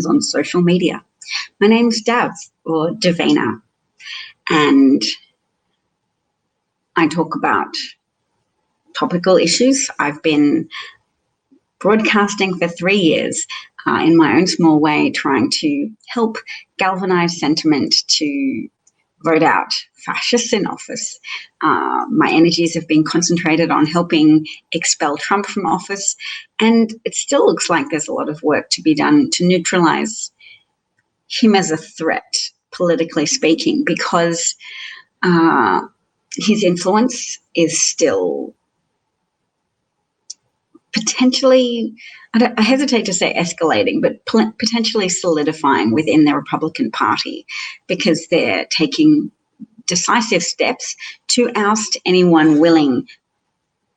on social media. My name's Dav, or Davina, and I talk about topical issues. I've been broadcasting for 3 years in my own small way, trying to help galvanize sentiment to vote out fascists in office. My energies have been concentrated on helping expel Trump from office, and it still looks like there's a lot of work to be done to neutralize him as a threat, politically speaking, because his influence is still potentially, I hesitate to say escalating, but potentially solidifying within the Republican Party, because they're taking decisive steps to oust anyone willing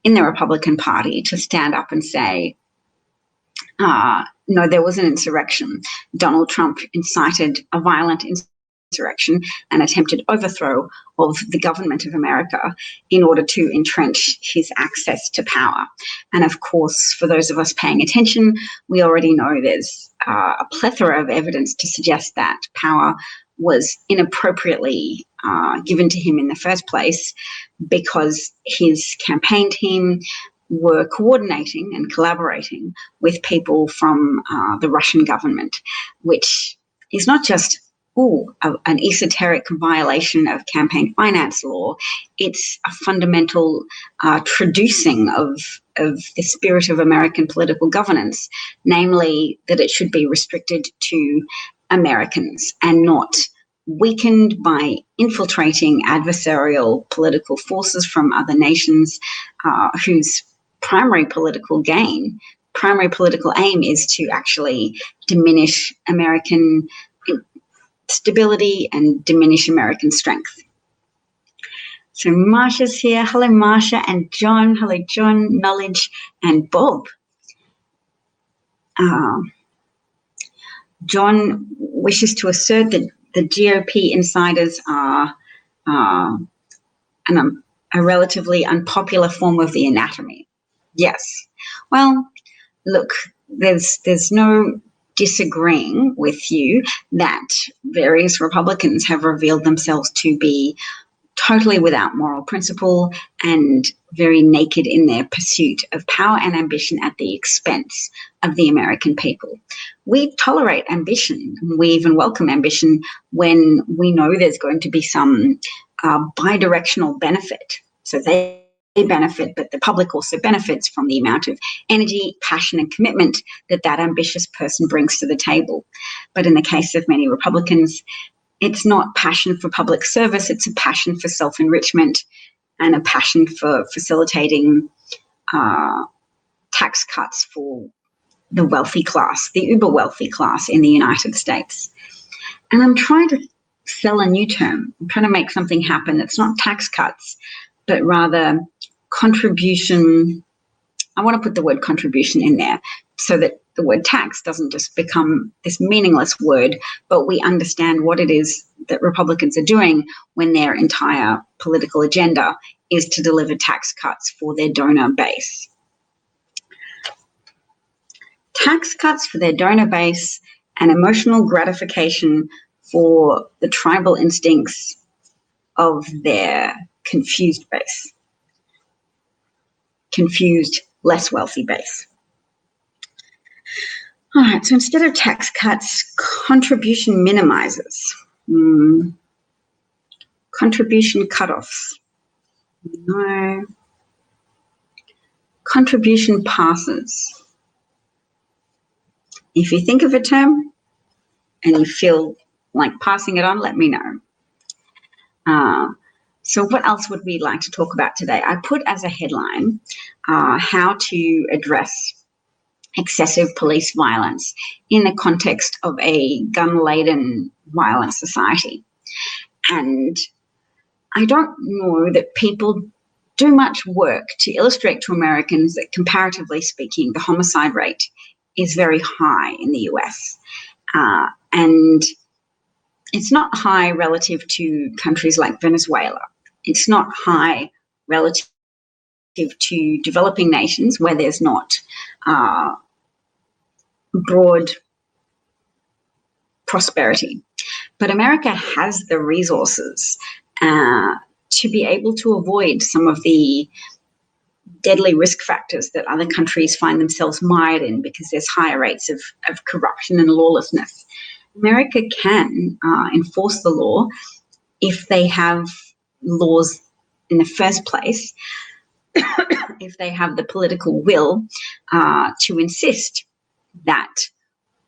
in the Republican Party to stand up and say, no, there was an insurrection. Donald Trump incited a violent insurrection and attempted overthrow of the government of America in order to entrench his access to power. And of course, for those of us paying attention, we already know there's a plethora of evidence to suggest that power was inappropriately given to him in the first place, because his campaign team were coordinating and collaborating with people from the Russian government, which is not just an esoteric violation of campaign finance law. It's a fundamental traducing of the spirit of American political governance, namely that it should be restricted to Americans and not weakened by infiltrating adversarial political forces from other nations whose primary political aim is to actually diminish American stability and diminish American strength. So Marsha's here. Hello, Marsha, and John. Hello, John, Knowledge, and Bob. John wishes to assert that the GOP insiders are a relatively unpopular form of the anatomy. Yes. Well, look, there's no disagreeing with you that various Republicans have revealed themselves to be totally without moral principle and very naked in their pursuit of power and ambition at the expense of the American people. We tolerate ambition. We even welcome ambition when we know there's going to be some bidirectional benefit. So they benefit, but the public also benefits from the amount of energy, passion, and commitment that ambitious person brings to the table. But in the case of many Republicans, it's not passion for public service, it's a passion for self-enrichment and a passion for facilitating tax cuts for the wealthy class, the uber wealthy class in the United States. And I'm trying to sell a new term. I'm trying to make something happen that's not tax cuts, but rather contribution. I want to put the word contribution in there so that the word tax doesn't just become this meaningless word, but we understand what it is that Republicans are doing when their entire political agenda is to deliver tax cuts for their donor base. Tax cuts for their donor base and emotional gratification for the tribal instincts of their confused base. Confused, less wealthy base. All right, so instead of tax cuts, contribution minimizers. Contribution cutoffs. No. Contribution passes. If you think of a term and you feel like passing it on, let me know. So what else would we like to talk about today? I put as a headline, how to address excessive police violence in the context of a gun-laden violent society. And I don't know that people do much work to illustrate to Americans that, comparatively speaking, the homicide rate is very high in the US. And it's not high relative to countries like Venezuela. It's not high relative to developing nations where there's not broad prosperity. But America has the resources to be able to avoid some of the deadly risk factors that other countries find themselves mired in because there's higher rates of corruption and lawlessness. America can enforce the law if they have laws in the first place, if they have the political will to insist that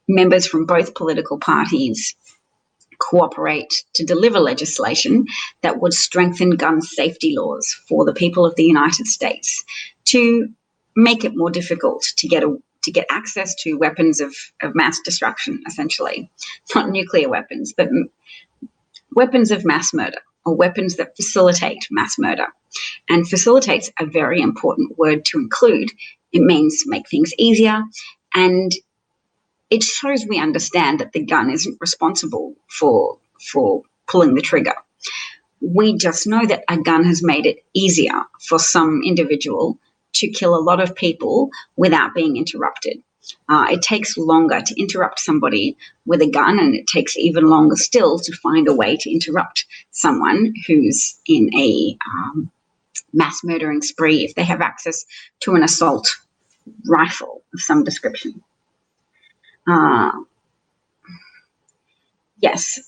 members from both political parties cooperate to deliver legislation that would strengthen gun safety laws for the people of the United States to make it more difficult to get access to weapons of mass destruction, essentially. Not nuclear weapons, but weapons of mass murder, or weapons that facilitate mass murder. And facilitate's a very important word to include. It means make things easier, and it shows we understand that the gun isn't responsible for pulling the trigger. We just know that a gun has made it easier for some individual to kill a lot of people without being interrupted. It takes longer to interrupt somebody with a gun, and it takes even longer still to find a way to interrupt someone who's in a mass murdering spree if they have access to an assault rifle of some description. Yes,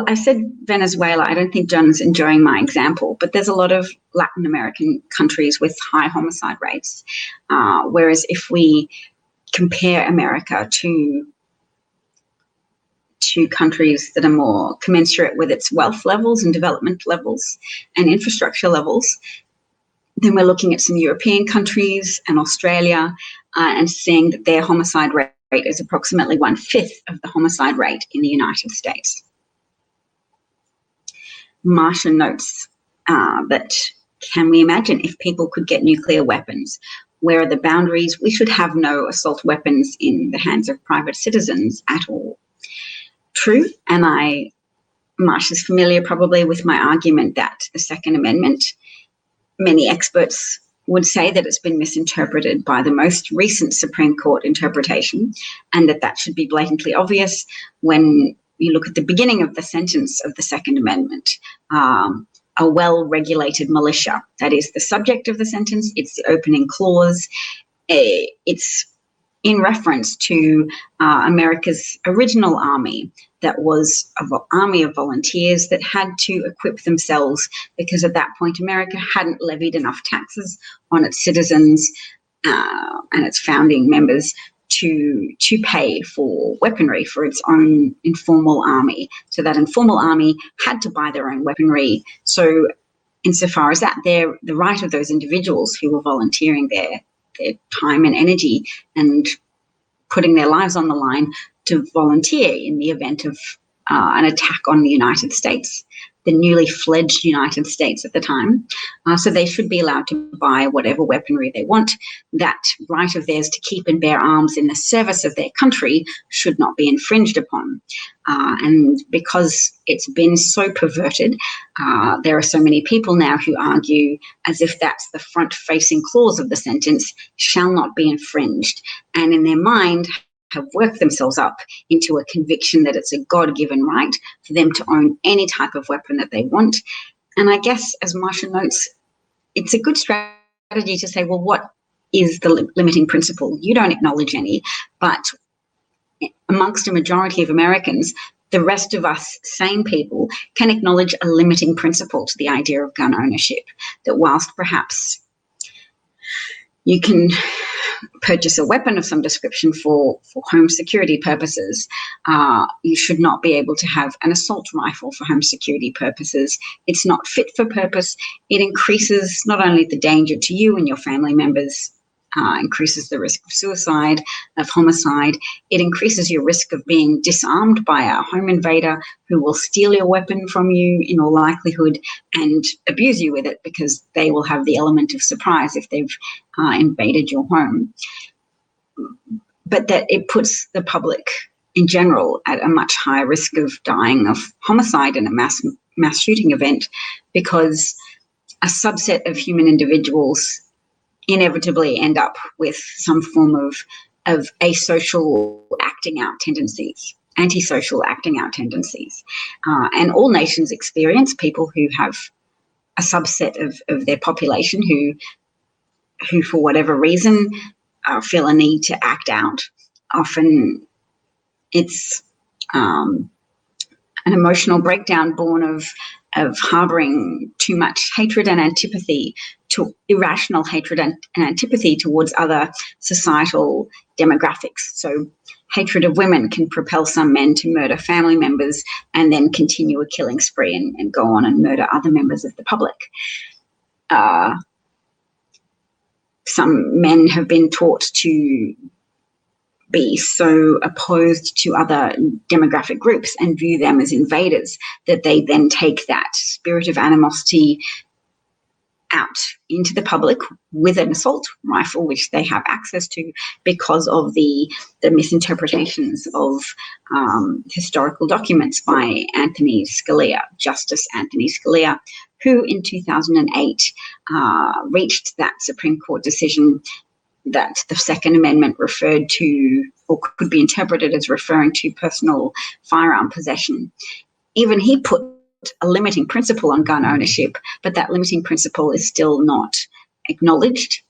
I said Venezuela. I don't think John's enjoying my example, but there's a lot of Latin American countries with high homicide rates. Whereas if we compare America to countries that are more commensurate with its wealth levels and development levels and infrastructure levels, then we're looking at some European countries and Australia and seeing that their homicide rate is approximately 1/5 of the homicide rate in the United States. Marsha notes that, can we imagine if people could get nuclear weapons? Where are the boundaries? We should have no assault weapons in the hands of private citizens at all. True, and Marsha's familiar probably with my argument that the Second Amendment, many experts would say that it's been misinterpreted by the most recent Supreme Court interpretation, and that should be blatantly obvious when you look at the beginning of the sentence of the Second Amendment. A well-regulated militia, that is the subject of the sentence. It's the opening clause. It's in reference to America's original army, that was an army of volunteers that had to equip themselves because at that point America hadn't levied enough taxes on its citizens and its founding members to pay for weaponry for its own informal army. So that informal army had to buy their own weaponry. So insofar as that, the right of those individuals who were volunteering their time and energy and putting their lives on the line to volunteer in the event of an attack on the United States, the newly fledged United States at the time. So they should be allowed to buy whatever weaponry they want. That right of theirs to keep and bear arms in the service of their country should not be infringed upon. And because it's been so perverted, there are so many people now who argue as if that's the front-facing clause of the sentence, shall not be infringed. And in their mind, have worked themselves up into a conviction that it's a God-given right for them to own any type of weapon that they want. And I guess, as Marsha notes, it's a good strategy to say, well, what is the limiting principle? You don't acknowledge any, but amongst a majority of Americans, the rest of us sane people can acknowledge a limiting principle to the idea of gun ownership, that whilst perhaps you can purchase a weapon of some description for home security purposes, you should not be able to have an assault rifle for home security purposes. It's not fit for purpose. It increases not only the danger to you and your family members, increases the risk of suicide, of homicide. It increases your risk of being disarmed by a home invader who will steal your weapon from you in all likelihood and abuse you with it, because they will have the element of surprise if they've invaded your home. But that it puts the public in general at a much higher risk of dying of homicide in a mass shooting event, because a subset of human individuals inevitably end up with some form of asocial acting out tendencies. antisocial acting out tendencies. And all nations experience people who have a subset of their population who for whatever reason, feel a need to act out. Often it's an emotional breakdown born of harboring too much hatred and antipathy, to irrational hatred and antipathy towards other societal demographics. So hatred of women can propel some men to murder family members and then continue a killing spree and go on and murder other members of the public. Some men have been taught to be so opposed to other demographic groups and view them as invaders that they then take that spirit of animosity out into the public with an assault rifle, which they have access to because of the misinterpretations of historical documents by Anthony Scalia, Justice Anthony Scalia, who in 2008 reached that Supreme Court decision that the Second Amendment referred to, or could be interpreted as referring to, personal firearm possession. Even he put a limiting principle on gun ownership, but that limiting principle is still not acknowledged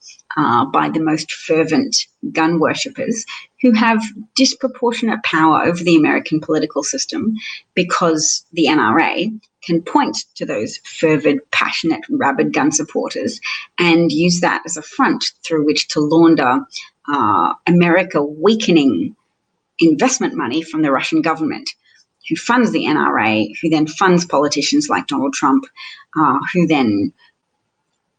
by the most fervent gun worshippers, who have disproportionate power over the American political system because the NRA can point to those fervid, passionate, rabid gun supporters and use that as a front through which to launder America weakening investment money from the Russian government, who funds the NRA, who then funds politicians like Donald Trump, who then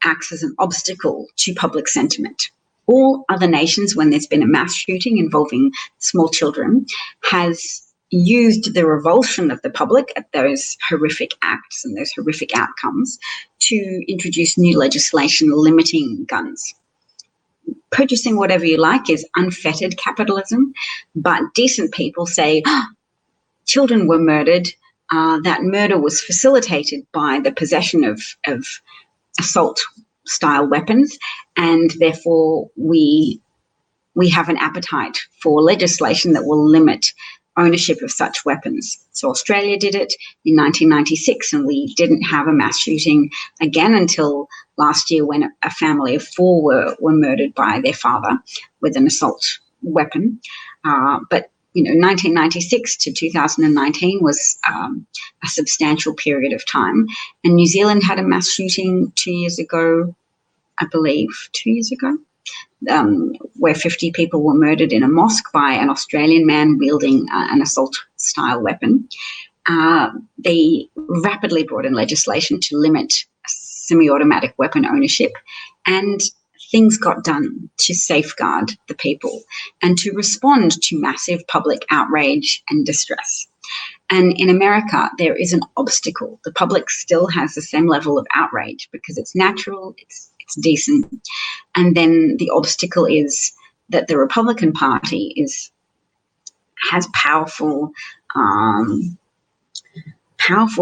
acts as an obstacle to public sentiment. All other nations, when there's been a mass shooting involving small children, has used the revulsion of the public at those horrific acts and those horrific outcomes to introduce new legislation limiting guns. Purchasing whatever you like is unfettered capitalism, but decent people say, children were murdered. That murder was facilitated by the possession of assault-style weapons, and therefore we have an appetite for legislation that will limit ownership of such weapons. So Australia did it in 1996, and we didn't have a mass shooting again until last year, when a family of 4 were murdered by their father with an assault weapon. But 1996 to 2019 was a substantial period of time. And New Zealand had a mass shooting 2 years ago, I believe, 2 years ago, where 50 people were murdered in a mosque by an Australian man wielding an assault-style weapon. They rapidly brought in legislation to limit semi-automatic weapon ownership, and things got done to safeguard the people and to respond to massive public outrage and distress. And in America, there is an obstacle. The public still has the same level of outrage because it's natural, it's decent. And then the obstacle is that the Republican Party has powerful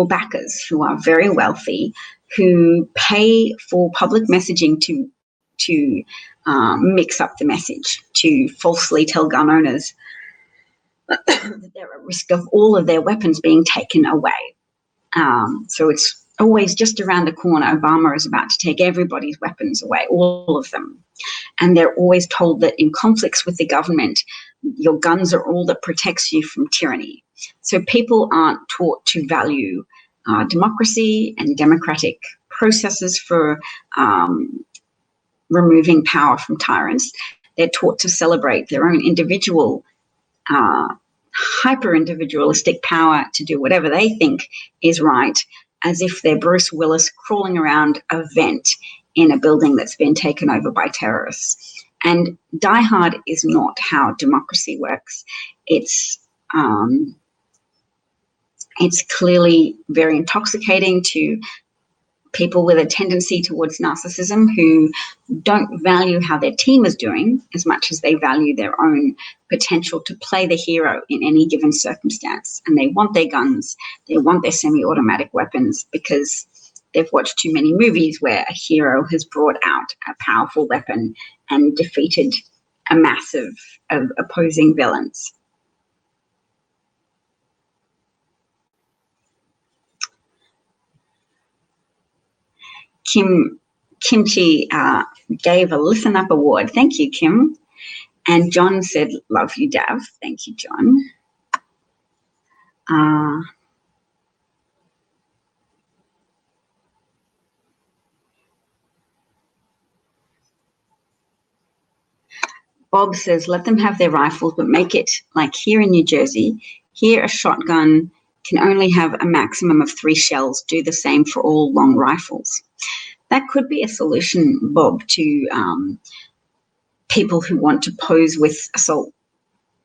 backers who are very wealthy, who pay for public messaging to mix up the message, to falsely tell gun owners that they're at risk of all of their weapons being taken away. So it's always just around the corner. Obama is about to take everybody's weapons away, all of them. And they're always told that in conflicts with the government, your guns are all that protects you from tyranny. So people aren't taught to value democracy and democratic processes for removing power from tyrants. They're taught to celebrate their own individual, hyper-individualistic power to do whatever they think is right, as if they're Bruce Willis crawling around a vent in a building that's been taken over by terrorists. And Die Hard is not how democracy works. It's clearly very intoxicating to people with a tendency towards narcissism who don't value how their team is doing as much as they value their own potential to play the hero in any given circumstance. And they want their guns, they want their semi-automatic weapons because they've watched too many movies where a hero has brought out a powerful weapon and defeated a mass of opposing villains. Kimchi gave a Listen Up award. Thank you, Kim. And John said, love you, Dav. Thank you, John. Bob says, let them have their rifles, but make it like here in New Jersey. Here, a shotgun can only have a maximum of 3 shells. Do the same for all long rifles. That could be a solution, Bob, to people who want to pose with assault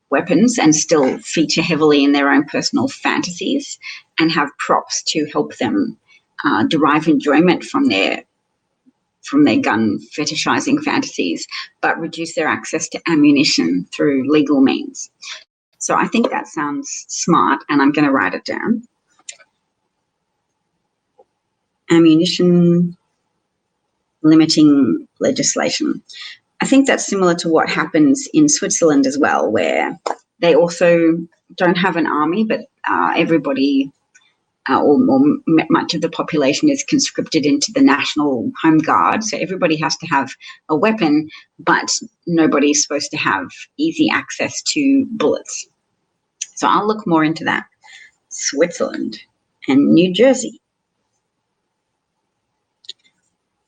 weapons and still feature heavily in their own personal fantasies and have props to help them derive enjoyment from their gun fetishizing fantasies, but reduce their access to ammunition through legal means. So I think that sounds smart, and I'm going to write it down. Ammunition limiting legislation. I think that's similar to what happens in Switzerland as well, where they also don't have an army, but everybody or much of the population is conscripted into the National Home Guard. So everybody has to have a weapon, but nobody's supposed to have easy access to bullets. So I'll look more into that. Switzerland and New Jersey.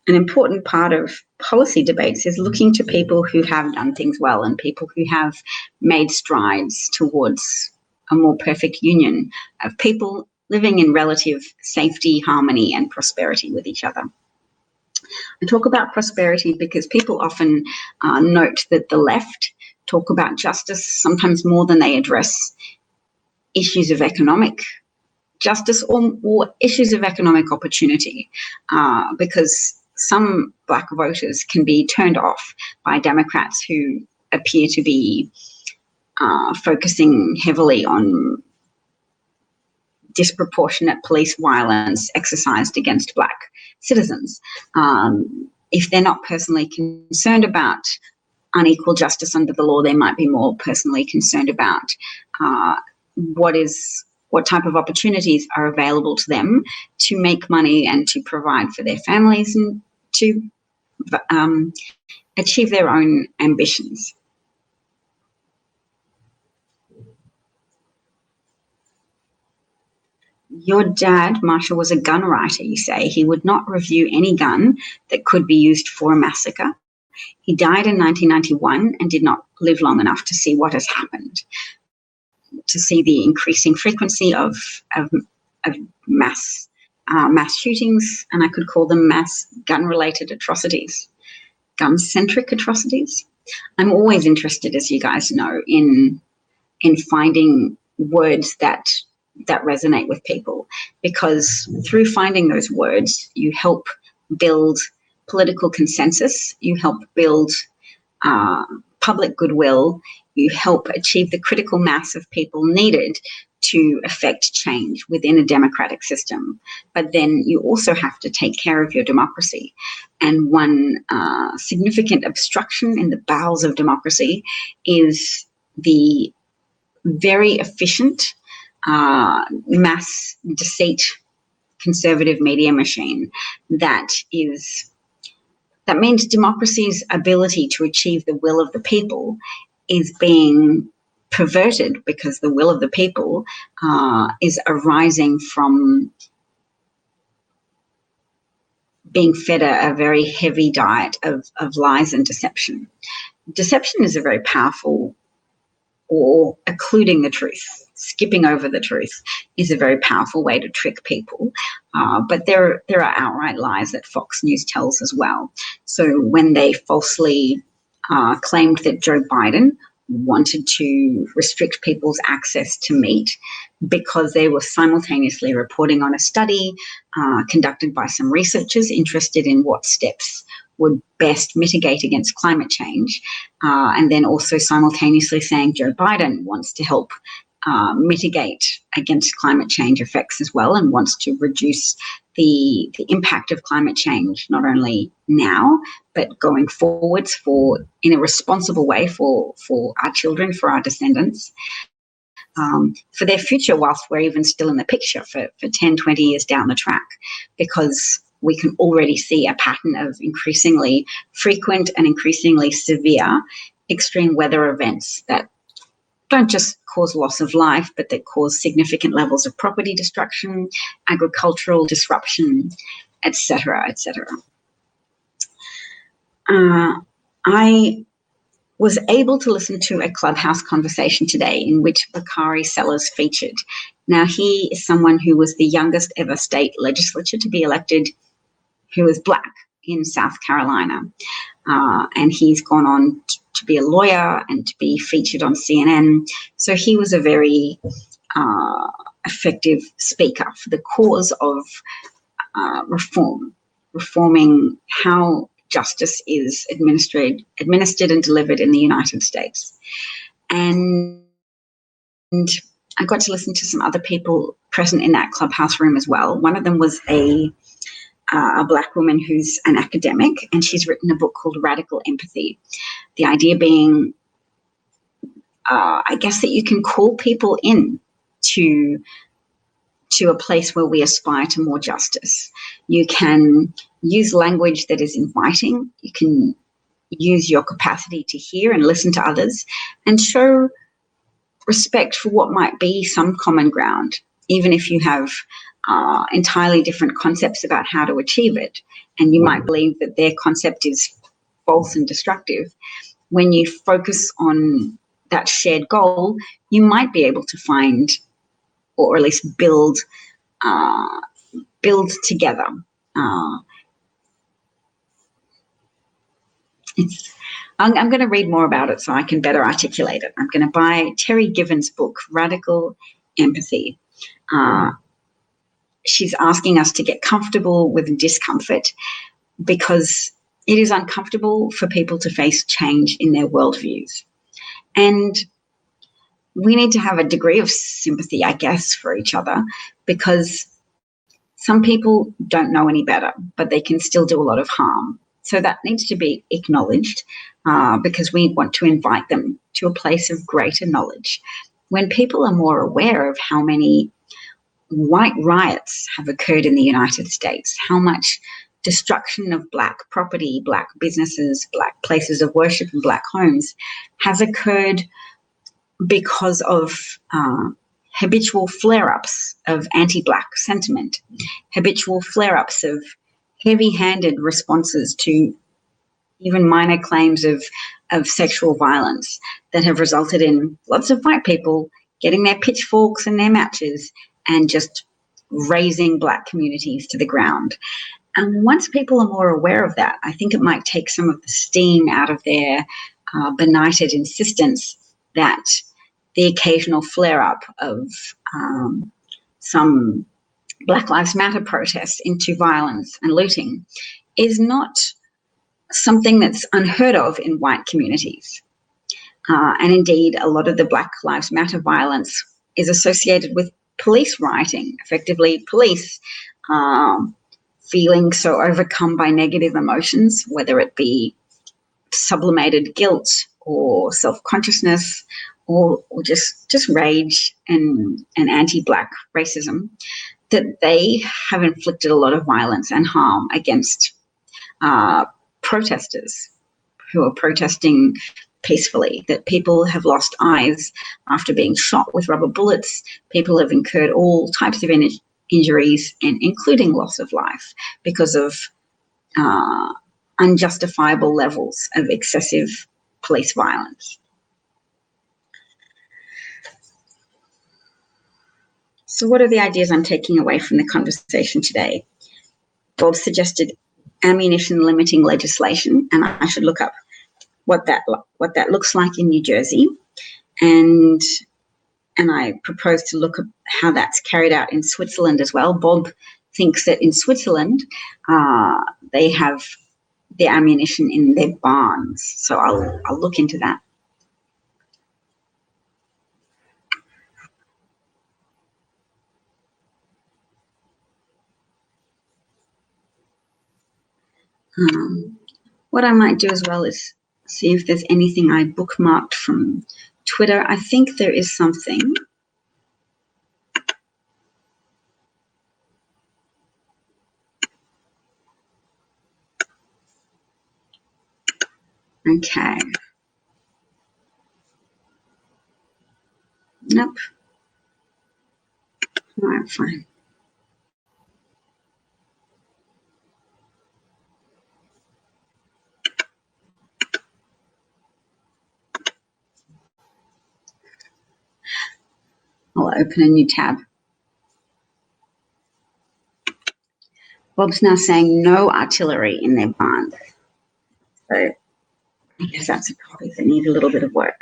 An important part of policy debates is looking to people who have done things well and people who have made strides towards a more perfect union of people living in relative safety, harmony, and prosperity with each other. I talk about prosperity because people often note that the left talk about justice sometimes more than they address issues of economic justice or issues of economic opportunity, because some Black voters can be turned off by Democrats who appear to be focusing heavily on disproportionate police violence exercised against Black citizens. If they're not personally concerned about unequal justice under the law, they might be more personally concerned about what type of opportunities are available to them to make money and to provide for their families and to achieve their own ambitions. Your dad, Marsha, was a gun writer, you say. He would not review any gun that could be used for a massacre. He died in 1991 and did not live long enough to see what has happened, to see the increasing frequency of mass shootings, and I could call them mass gun-related atrocities, gun-centric atrocities. I'm always interested, as you guys know, in finding words that resonate with people, because through finding those words, you help build political consensus, you help build public goodwill, you help achieve the critical mass of people needed to effect change within a democratic system. But then you also have to take care of your democracy. And one significant obstruction in the bowels of democracy is the very efficient mass deceit conservative media machine that means democracy's ability to achieve the will of the people is being perverted, because the will of the people is arising from being fed a very heavy diet of lies and deception. Deception is a very powerful, or occluding the truth, skipping over the truth, is a very powerful way to trick people. But there are outright lies that Fox News tells as well. So when they falsely claimed that Joe Biden wanted to restrict people's access to meat because they were simultaneously reporting on a study conducted by some researchers interested in what steps would best mitigate against climate change, and then also simultaneously saying Joe Biden wants to help mitigate against climate change effects as well, and wants to reduce the impact of climate change, not only now, but going forwards in a responsible way for our children, for our descendants, for their future whilst we're even still in the picture for 10, 20 years down the track. Because we can already see a pattern of increasingly frequent and increasingly severe extreme weather events that don't just cause loss of life, but that cause significant levels of property destruction, agricultural disruption, etc., etc. I was able to listen to a Clubhouse conversation today in which Bakari Sellers featured. Now, he is someone who was the youngest ever state legislature to be elected who was Black in South Carolina. And he's gone on to be a lawyer and to be featured on CNN. So he was a very effective speaker for the cause of reforming how justice is administered and delivered in the United States. And I got to listen to some other people present in that Clubhouse room as well. One of them was a Black woman who's an academic, and she's written a book called Radical Empathy. The idea being, I guess, that you can call people in to a place where we aspire to more justice. You can use language that is inviting. You can use your capacity to hear and listen to others and show respect for what might be some common ground, even if you have entirely different concepts about how to achieve it. And you might believe that their concept is false and destructive. When you focus on that shared goal, you might be able to find, or at least build together. I'm going to read more about it so I can better articulate it. I'm going to buy Terry Given's book, Radical Empathy. She's asking us to get comfortable with discomfort because it is uncomfortable for people to face change in their worldviews. And we need to have a degree of sympathy, I guess, for each other, because some people don't know any better, but they can still do a lot of harm. So that needs to be acknowledged because we want to invite them to a place of greater knowledge. When people are more aware of how many white riots have occurred in the United States, how much destruction of Black property, Black businesses, Black places of worship and Black homes has occurred because of habitual flare-ups of anti-Black sentiment, habitual flare-ups of heavy-handed responses to even minor claims of sexual violence that have resulted in lots of white people getting their pitchforks and their matches and just razing Black communities to the ground. And once people are more aware of that, I think it might take some of the steam out of their benighted insistence that the occasional flare-up of some Black Lives Matter protests into violence and looting is not something that's unheard of in white communities. And indeed, a lot of the Black Lives Matter violence is associated with police rioting, effectively police feeling so overcome by negative emotions, whether it be sublimated guilt or self-consciousness or just rage and anti-Black racism, that they have inflicted a lot of violence and harm against protesters who are protesting peacefully, that people have lost eyes after being shot with rubber bullets. People have incurred all types of injuries, and including loss of life because of unjustifiable levels of excessive police violence. So what are the ideas I'm taking away from the conversation today? Bob suggested ammunition limiting legislation, and I should look up what that looks like in New Jersey, and I propose to look at how that's carried out in Switzerland as well. Bob thinks that in Switzerland they have the ammunition in their barns, so I'll look into that. What I might do as well is see if there's anything I bookmarked from Twitter. I think there is something. Okay. Nope. All right, fine. I'll open a new tab. Bob's now saying no artillery in their barns. So I guess that's a copy that need a little bit of work.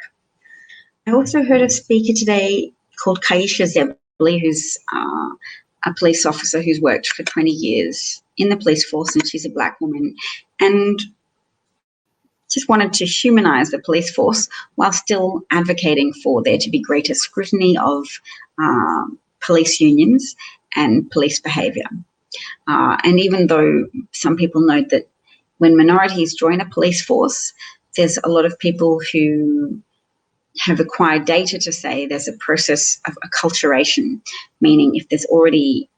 I also heard a speaker today called Kaisha Zebli, who's a police officer who's worked for 20 years in the police force, and she's a Black woman, and just wanted to humanise the police force while still advocating for there to be greater scrutiny of police unions and police behaviour. And even though some people note that when minorities join a police force, there's a lot of people who have acquired data to say there's a process of acculturation, meaning if there's already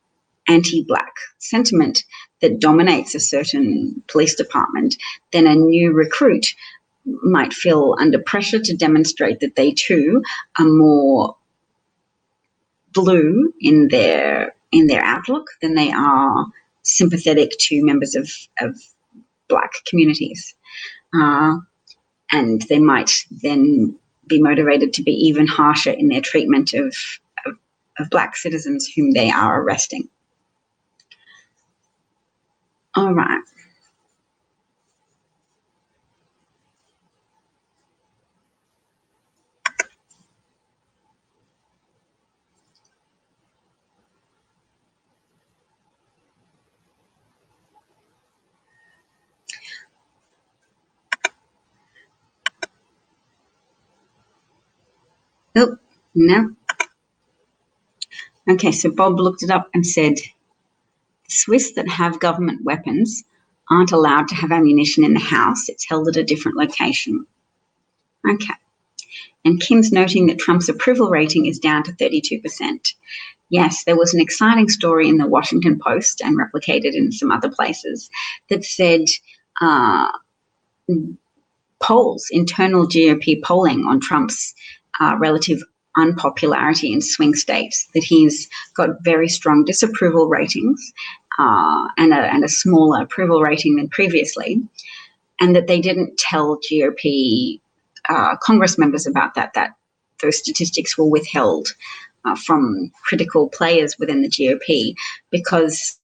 anti-Black sentiment that dominates a certain police department, then a new recruit might feel under pressure to demonstrate that they too are more blue in their outlook than they are sympathetic to members of Black communities. And they might then be motivated to be even harsher in their treatment of Black citizens whom they are arresting. All right. Oh, no. Okay, so Bob looked it up and said, Swiss that have government weapons aren't allowed to have ammunition in the house. It's held at a different location. Okay. And Kim's noting that Trump's approval rating is down to 32%. Yes, there was an exciting story in the Washington Post and replicated in some other places that said polls, internal GOP polling on Trump's relative unpopularity in swing states, that he's got very strong disapproval ratings and a smaller approval rating than previously, and that they didn't tell GOP Congress members about that those statistics were withheld from critical players within the GOP because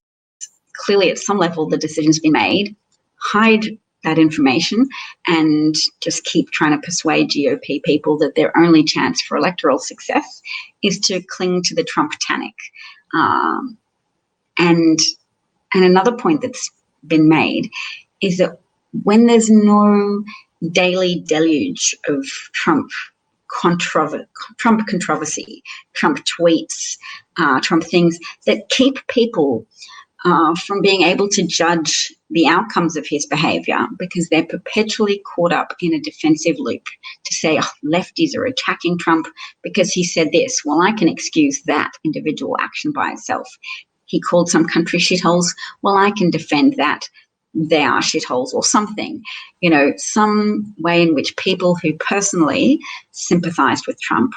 clearly at some level the decision's been made, hide that information and just keep trying to persuade GOP people that their only chance for electoral success is to cling to the Trump-tanic. And another point that's been made is that when there's no daily deluge of Trump controversy, Trump tweets, Trump things that keep people from being able to judge the outcomes of his behaviour because they're perpetually caught up in a defensive loop to say, oh, lefties are attacking Trump because he said this. Well, I can excuse that individual action by itself. He called some country shitholes. Well, I can defend that. They are shitholes or something. You know, some way in which people who personally sympathised with Trump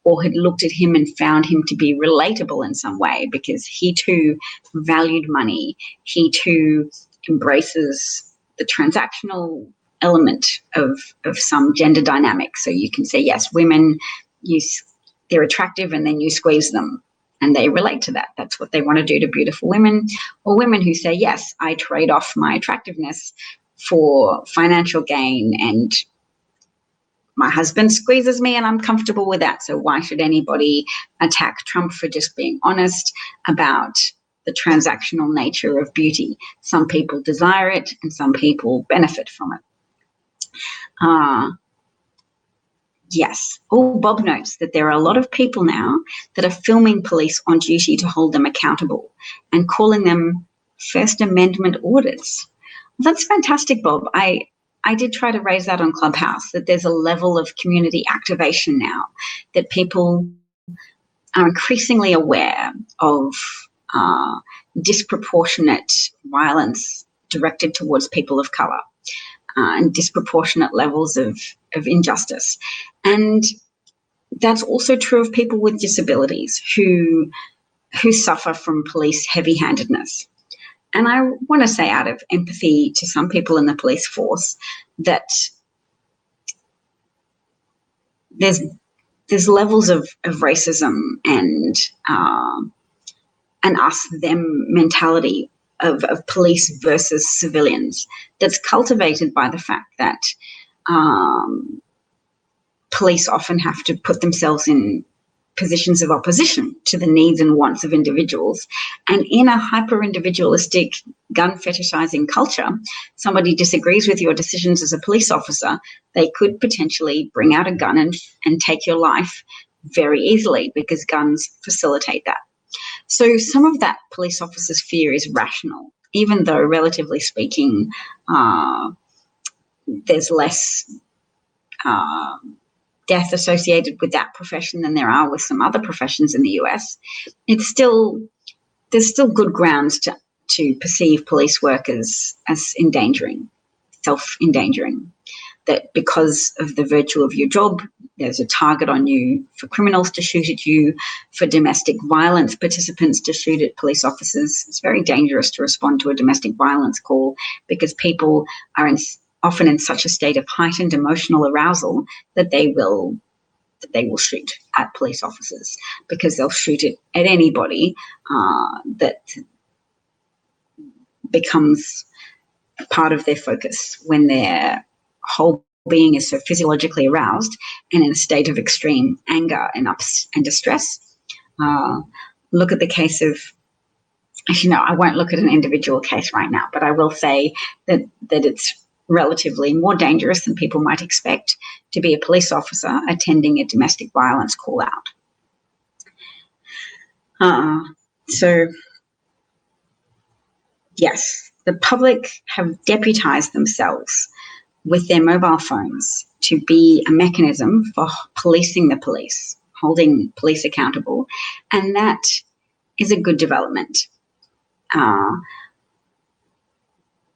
or had looked at him and found him to be relatable in some way because he too valued money, he too embraces the transactional element of some gender dynamic. So you can say, yes, women, they're attractive and then you squeeze them and they relate to that. That's what they want to do to beautiful women. Or women who say, yes, I trade off my attractiveness for financial gain and my husband squeezes me and I'm comfortable with that. So why should anybody attack Trump for just being honest about the transactional nature of beauty? Some people desire it and some people benefit from it. Yes. Oh, Bob notes that there are a lot of people now that are filming police on duty to hold them accountable and calling them First Amendment audits. Well, that's fantastic, Bob. I did try to raise that on Clubhouse, that there's a level of community activation now, that people are increasingly aware of disproportionate violence directed towards people of colour. and disproportionate levels of injustice. And that's also true of people with disabilities who suffer from police heavy-handedness. And I want to say, out of empathy to some people in the police force, that there's levels of racism and us-them mentality of police versus civilians that's cultivated by the fact that police often have to put themselves in positions of opposition to the needs and wants of individuals. And in a hyper-individualistic, gun-fetishizing culture, somebody disagrees with your decisions as a police officer, they could potentially bring out a gun and take your life very easily, because guns facilitate that. So some of that police officers' fear is rational, even though, relatively speaking, there's less death associated with that profession than there are with some other professions in the US. There's still good grounds to perceive police work as endangering, self-endangering, that because of the virtue of your job, there's a target on you for criminals to shoot at you, for domestic violence participants to shoot at police officers. It's very dangerous to respond to a domestic violence call, because people are often in such a state of heightened emotional arousal that they will shoot at police officers, because they'll shoot it at anybody that becomes part of their focus when their whole being is so physiologically aroused and in a state of extreme anger and ups and distress. Look at the case of, actually no, I won't look at an individual case right now, but I will say that it's relatively more dangerous than people might expect to be a police officer attending a domestic violence call out. So yes, the public have deputized themselves with their mobile phones to be a mechanism for policing the police, holding police accountable, and that is a good development.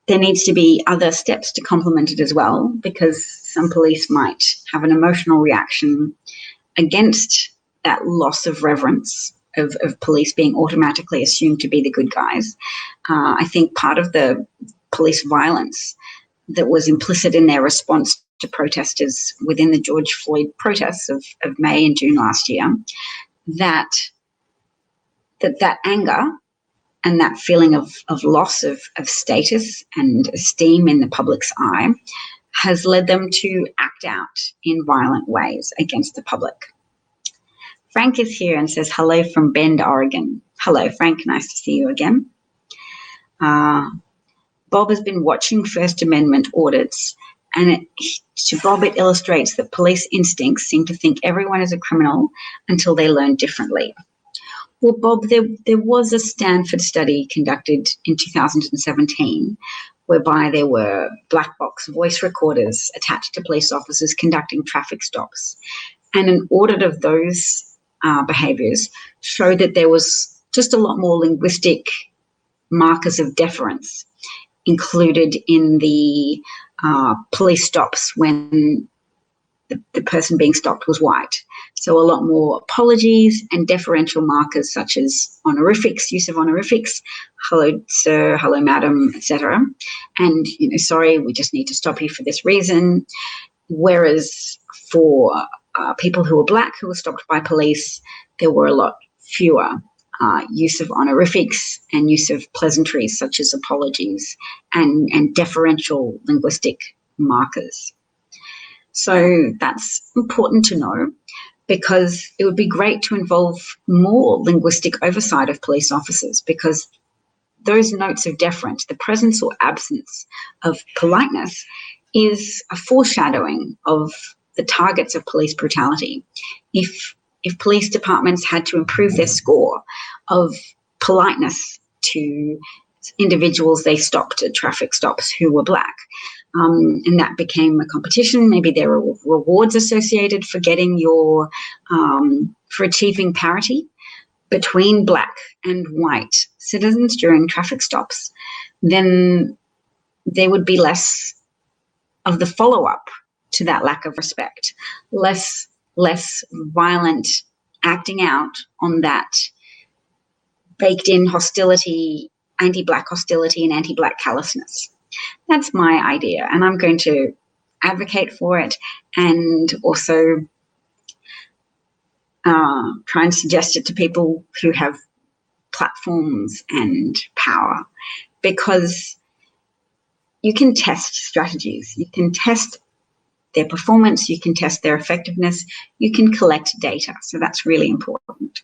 There needs to be other steps to complement it as well, because some police might have an emotional reaction against that loss of reverence of police being automatically assumed to be the good guys. I think part of the police violence that was implicit in their response to protesters within the George Floyd protests of May and June last year, that anger and that feeling of loss of status and esteem in the public's eye has led them to act out in violent ways against the public. Frank is here and says hello from Bend, Oregon. Hello, Frank. Nice to see you again. Bob has been watching First Amendment audits, and to Bob, it illustrates that police instincts seem to think everyone is a criminal until they learn differently. Well, Bob, there was a Stanford study conducted in 2017 whereby there were black box voice recorders attached to police officers conducting traffic stops. And an audit of those behaviours showed that there was just a lot more linguistic markers of deference included in the police stops when the person being stopped was white. So a lot more apologies and deferential markers such as honorifics, use of honorifics, hello sir, hello madam, etc. And, sorry, we just need to stop you for this reason. Whereas for people who were black who were stopped by police, there were a lot fewer use of honorifics and use of pleasantries such as apologies and deferential linguistic markers. So that's important to know, because it would be great to involve more linguistic oversight of police officers, because those notes of deference, the presence or absence of politeness, is a foreshadowing of the targets of police brutality. If police departments had to improve their score of politeness to individuals they stopped at traffic stops who were black, and that became a competition, maybe there were rewards associated for getting for achieving parity between black and white citizens during traffic stops, then there would be less of the follow-up to that lack of respect, less violent acting out on that baked-in hostility, anti-Black hostility and anti-Black callousness. That's my idea, and I'm going to advocate for it and also try and suggest it to people who have platforms and power, because you can test strategies, you can test their performance, you can test their effectiveness, you can collect data. So that's really important.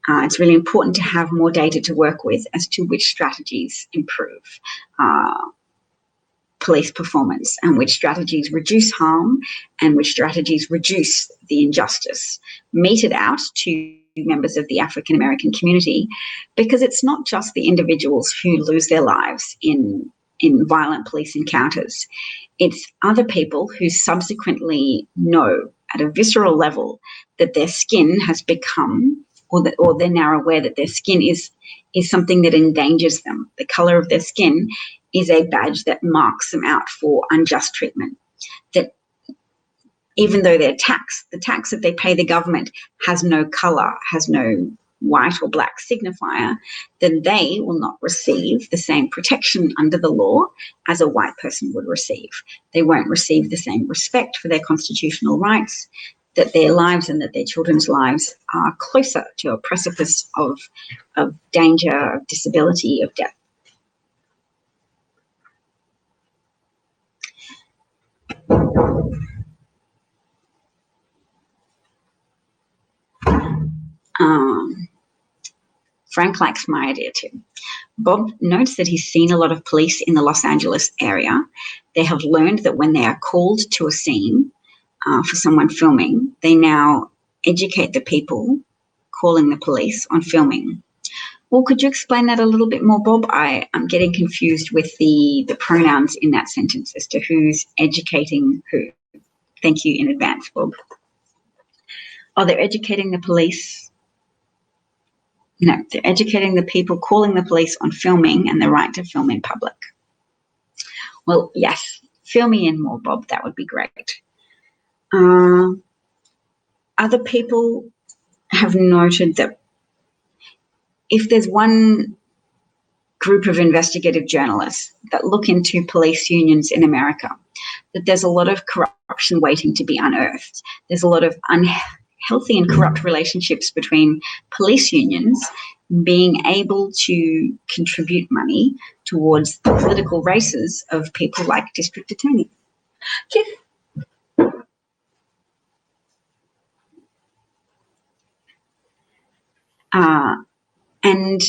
It's really important to have more data to work with as to which strategies improve police performance and which strategies reduce harm and which strategies reduce the injustice meted out to members of the African American community, because it's not just the individuals who lose their lives in violent police encounters. It's other people who subsequently know at a visceral level that their skin has become, or they're now aware that their skin is something that endangers them. The color of their skin is a badge that marks them out for unjust treatment. That even though the tax that they pay the government has no color, has no white or black signifier, then they will not receive the same protection under the law as a white person would receive. They won't receive the same respect for their constitutional rights, that their lives and that their children's lives are closer to a precipice of danger, of disability, of death. Frank likes my idea too. Bob notes that he's seen a lot of police in the Los Angeles area. They have learned that when they are called to a scene for someone filming, they now educate the people calling the police on filming. Well, could you explain that a little bit more, Bob? I'm getting confused with the pronouns in that sentence as to who's educating who. Thank you in advance, Bob. Oh, they're educating the police. No, they're educating the people calling the police on filming and the right to film in public. Well, yes, fill me in more, Bob. That would be great. Other people have noted that if there's one group of investigative journalists that look into police unions in America, that there's a lot of corruption waiting to be unearthed. There's a lot of unhealthy and corrupt relationships between police unions being able to contribute money towards the political races of people like district attorneys. And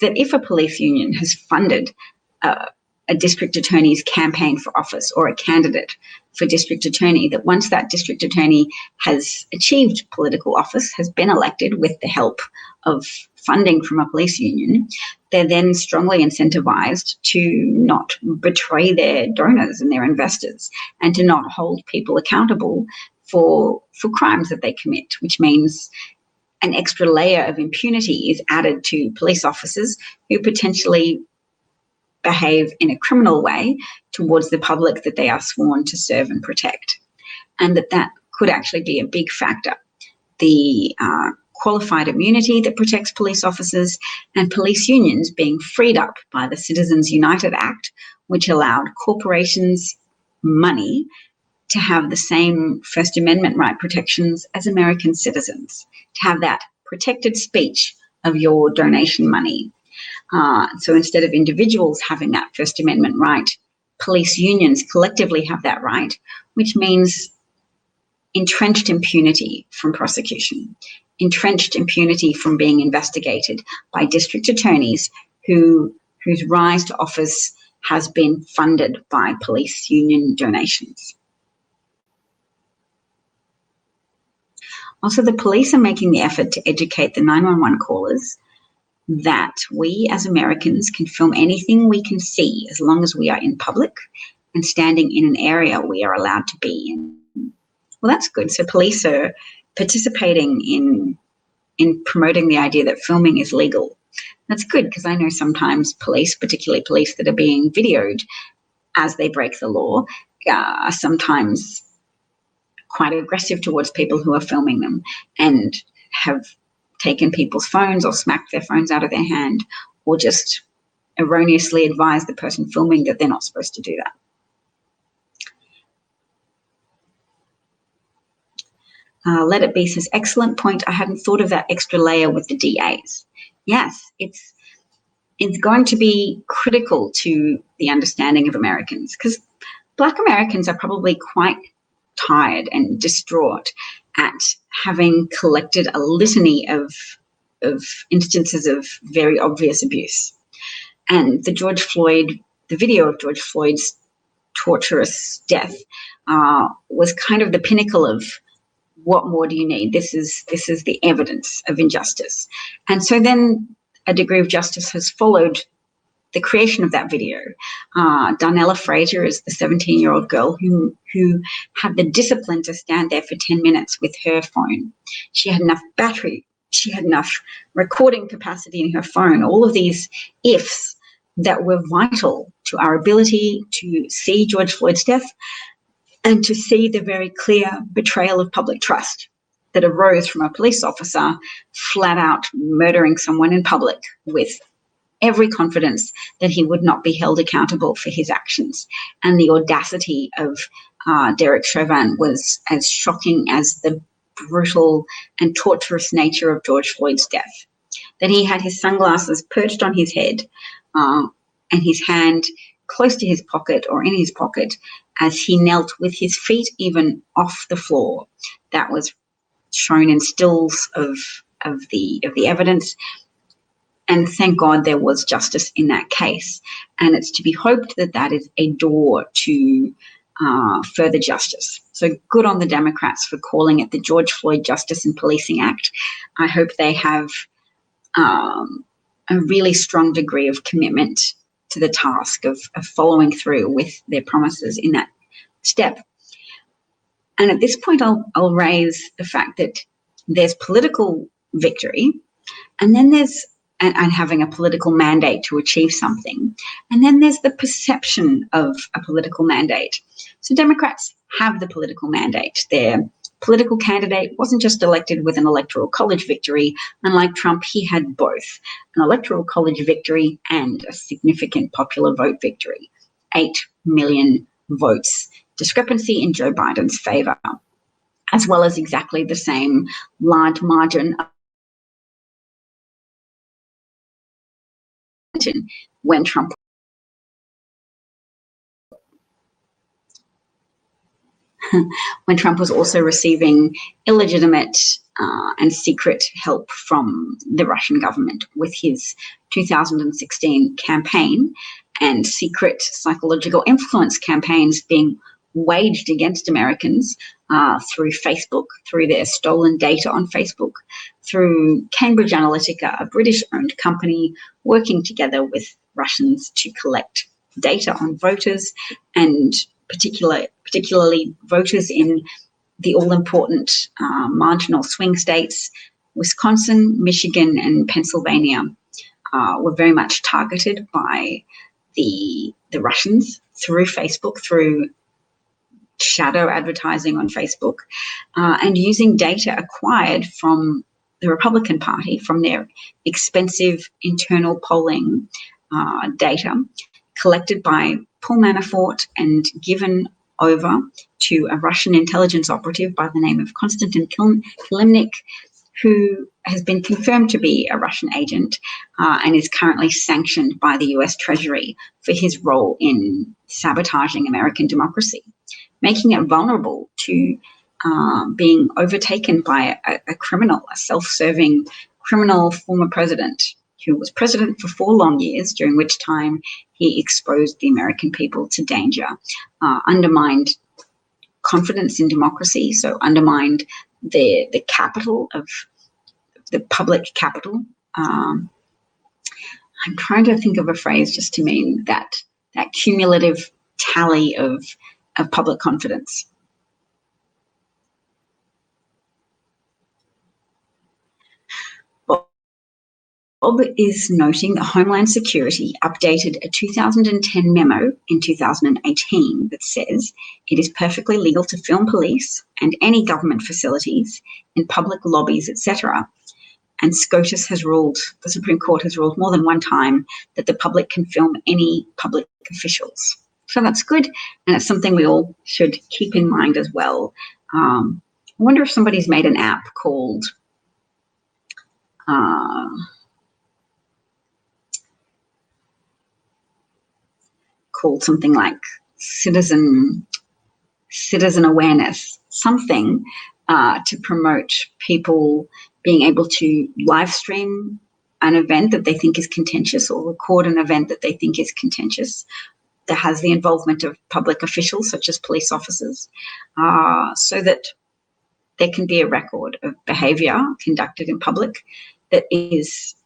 that if a police union has funded a district attorney's campaign for office or a candidate for district attorney, that once that district attorney has achieved political office, has been elected with the help of funding from a police union, they're then strongly incentivized to not betray their donors and their investors and to not hold people accountable for crimes that they commit, which means an extra layer of impunity is added to police officers who potentially behave in a criminal way towards the public that they are sworn to serve and protect. And that could actually be a big factor. The qualified immunity that protects police officers and police unions being freed up by the Citizens United Act, which allowed corporations money to have the same First Amendment right protections as American citizens, to have that protected speech of your donation money. So instead of individuals having that First Amendment right, police unions collectively have that right, which means entrenched impunity from prosecution, entrenched impunity from being investigated by district attorneys whose rise to office has been funded by police union donations. Also, the police are making the effort to educate the 911 callers that we as Americans can film anything we can see as long as we are in public and standing in an area we are allowed to be in. Well, that's good. So police are participating in promoting the idea that filming is legal. That's good, because I know sometimes police, particularly police that are being videoed as they break the law, are sometimes quite aggressive towards people who are filming them and have taken people's phones or smacked their phones out of their hand, or just erroneously advised the person filming that they're not supposed to do that. Let It Be says, excellent point. I hadn't thought of that extra layer with the DAs. Yes, it's going to be critical to the understanding of Americans, because Black Americans are probably quite tired and distraught at having collected a litany of instances of very obvious abuse. And the video of George Floyd's torturous death was kind of the pinnacle of, what more do you need? This is the evidence of injustice. And so then a degree of justice has followed the creation of that video. Darnella Frazier is the 17-year-old girl who had the discipline to stand there for 10 minutes with her phone. She had enough battery. She had enough recording capacity in her phone. All of these ifs that were vital to our ability to see George Floyd's death and to see the very clear betrayal of public trust that arose from a police officer flat out murdering someone in public with every confidence that he would not be held accountable for his actions. And the audacity of Derek Chauvin was as shocking as the brutal and torturous nature of George Floyd's death. That he had his sunglasses perched on his head and his hand close to his pocket or in his pocket as he knelt with his feet even off the floor. That was shown in stills of the evidence. And thank God there was justice in that case. And it's to be hoped that that is a door to further justice. So good on the Democrats for calling it the George Floyd Justice and Policing Act. I hope they have a really strong degree of commitment to the task of following through with their promises in that step. And at this point, I'll raise the fact that there's political victory, and then there's and having a political mandate to achieve something. And then there's the perception of a political mandate. So Democrats have the political mandate. Their political candidate wasn't just elected with an electoral college victory. Unlike Trump, he had both an electoral college victory and a significant popular vote victory, 8 million votes discrepancy in Joe Biden's favor, as well as exactly the same large margin when Trump was also receiving illegitimate and secret help from the Russian government with his 2016 campaign, and secret psychological influence campaigns being waged against Americans through Facebook, through their stolen data on Facebook, through Cambridge Analytica, a British-owned company working together with Russians to collect data on voters, and particularly voters in the all-important marginal swing states. Wisconsin, Michigan, and Pennsylvania were very much targeted by the Russians through Facebook, through shadow advertising on Facebook, and using data acquired from the Republican Party, from their expensive internal polling data collected by Paul Manafort and given over to a Russian intelligence operative by the name of Konstantin Kilimnik, who has been confirmed to be a Russian agent and is currently sanctioned by the US Treasury for his role in sabotaging American democracy, making it vulnerable to being overtaken by a criminal, a self-serving criminal former president who was president for 4 long years, during which time he exposed the American people to danger, undermined confidence in democracy, so undermined the capital of the public capital. I'm trying to think of a phrase just to mean that cumulative tally of public confidence. Bob is noting that Homeland Security updated a 2010 memo in 2018 that says it is perfectly legal to film police and any government facilities in public lobbies, etc. And SCOTUS has ruled, the Supreme Court has ruled more than one time that the public can film any public officials. So that's good, and it's something we all should keep in mind as well. I wonder if somebody's made an app called something like citizen awareness, something to promote people being able to live stream an event that they think is contentious or record an event that they think is contentious that has the involvement of public officials such as police officers, so that there can be a record of behaviour conducted in public that is